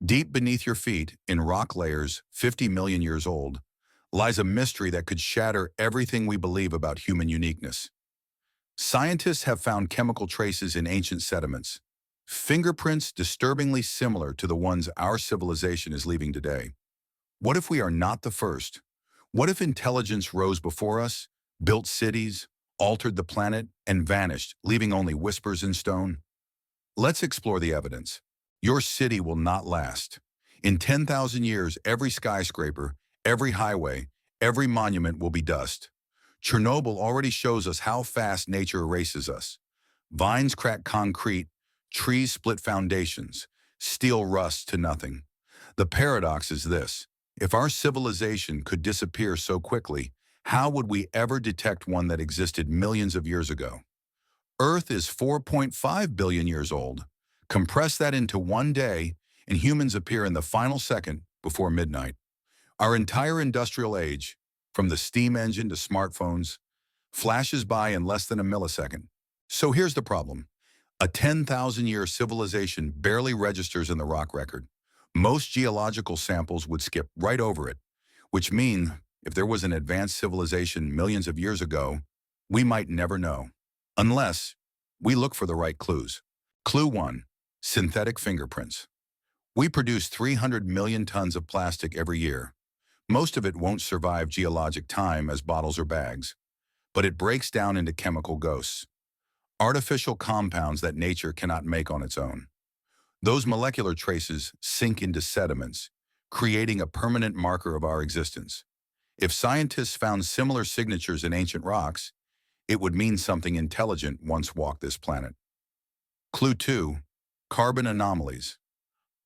Deep beneath your feet, in rock layers 50 million years old, lies a mystery that could shatter everything we believe about human uniqueness. Scientists have found chemical traces in ancient sediments, fingerprints disturbingly similar to the ones our civilization is leaving today. What if we are not the first? What if intelligence rose before us, built cities, altered the planet, and vanished, leaving only whispers in stone? Let's explore the evidence. Your city will not last. In 10,000 years, every skyscraper, every highway, every monument will be dust. Chernobyl already shows us how fast nature erases us. Vines crack concrete, trees split foundations, steel rusts to nothing. The paradox is this: if our civilization could disappear so quickly, how would we ever detect one that existed millions of years ago? Earth is 4.5 billion years old. Compress that into one day, and humans appear in the final second before midnight. Our entire industrial age, from the steam engine to smartphones, flashes by in less than a millisecond. So here's the problem. A 10,000-year civilization barely registers in the rock record. Most geological samples would skip right over it, which means if there was an advanced civilization millions of years ago, we might never know, unless we look for the right clues. Clue 1. Synthetic fingerprints. We produce 300 million tons of plastic every year. Most of it won't survive geologic time as bottles or bags, but it breaks down into chemical ghosts, artificial compounds that nature cannot make on its own. Those molecular traces sink into sediments, creating a permanent marker of our existence. If scientists found similar signatures in ancient rocks, it would mean something intelligent once walked this planet. Clue 2. Carbon anomalies.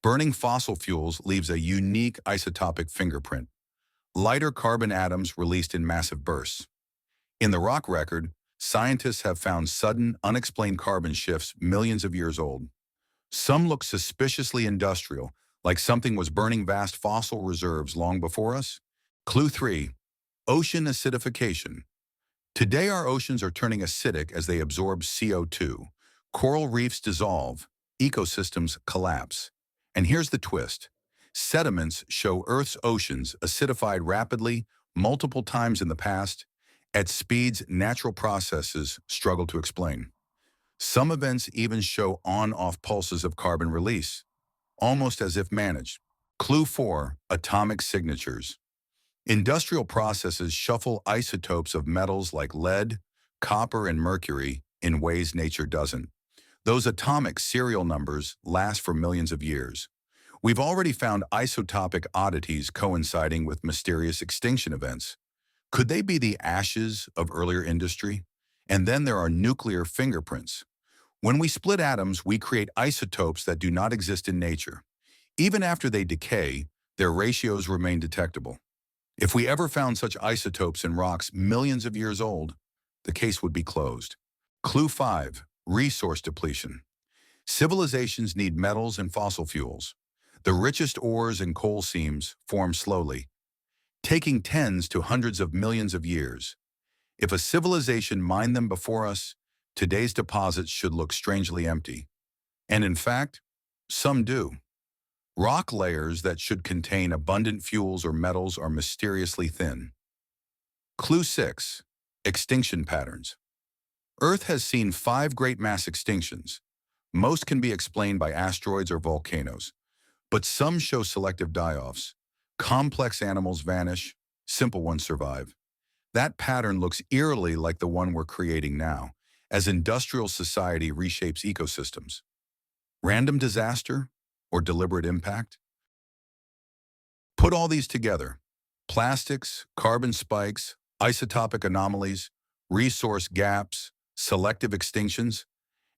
Burning fossil fuels leaves a unique isotopic fingerprint. Lighter carbon atoms released in massive bursts. In the rock record, scientists have found sudden, unexplained carbon shifts millions of years old. Some look suspiciously industrial, like something was burning vast fossil reserves long before us. Clue 3. Ocean acidification. Today our oceans are turning acidic as they absorb CO2. Coral reefs dissolve, ecosystems collapse. And here's the twist. Sediments show Earth's oceans acidified rapidly, multiple times in the past, at speeds natural processes struggle to explain. Some events even show on-off pulses of carbon release, almost as if managed. Clue 4. Atomic signatures. Industrial processes shuffle isotopes of metals like lead, copper, and mercury in ways nature doesn't. Those atomic serial numbers last for millions of years. We've already found isotopic oddities coinciding with mysterious extinction events. Could they be the ashes of earlier industry? And then there are nuclear fingerprints. When we split atoms, we create isotopes that do not exist in nature. Even after they decay, their ratios remain detectable. If we ever found such isotopes in rocks millions of years old, the case would be closed. Clue 5. Resource depletion. Civilizations need metals and fossil fuels. The richest ores and coal seams form slowly, taking tens to hundreds of millions of years. If a civilization mined them before us, today's deposits should look strangely empty. And in fact, some do. Rock layers that should contain abundant fuels or metals are mysteriously thin. Clue 6. Extinction patterns. Earth has seen 5 great mass extinctions. Most can be explained by asteroids or volcanoes, but some show selective die-offs. Complex animals vanish, simple ones survive. That pattern looks eerily like the one we're creating now, as industrial society reshapes ecosystems. Random disaster or deliberate impact? Put all these together: plastics, carbon spikes, isotopic anomalies, resource gaps, selective extinctions,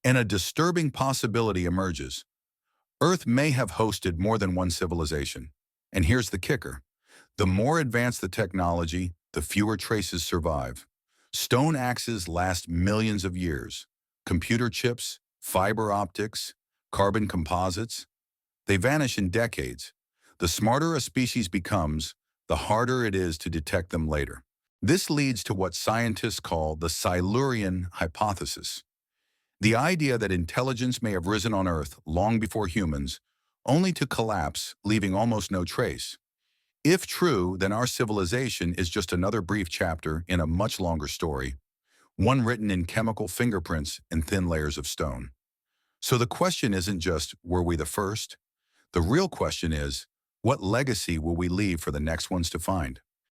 and a disturbing possibility emerges. Earth may have hosted more than one civilization. And here's the kicker. The more advanced the technology, the fewer traces survive. Stone axes last millions of years. Computer chips, fiber optics, carbon composites, they vanish in decades. The smarter a species becomes, the harder it is to detect them later. This leads to what scientists call the Silurian Hypothesis. The idea that intelligence may have risen on Earth long before humans, only to collapse, leaving almost no trace. If true, then our civilization is just another brief chapter in a much longer story, one written in chemical fingerprints and thin layers of stone. So the question isn't just, were we the first? The real question is, what legacy will we leave for the next ones to find?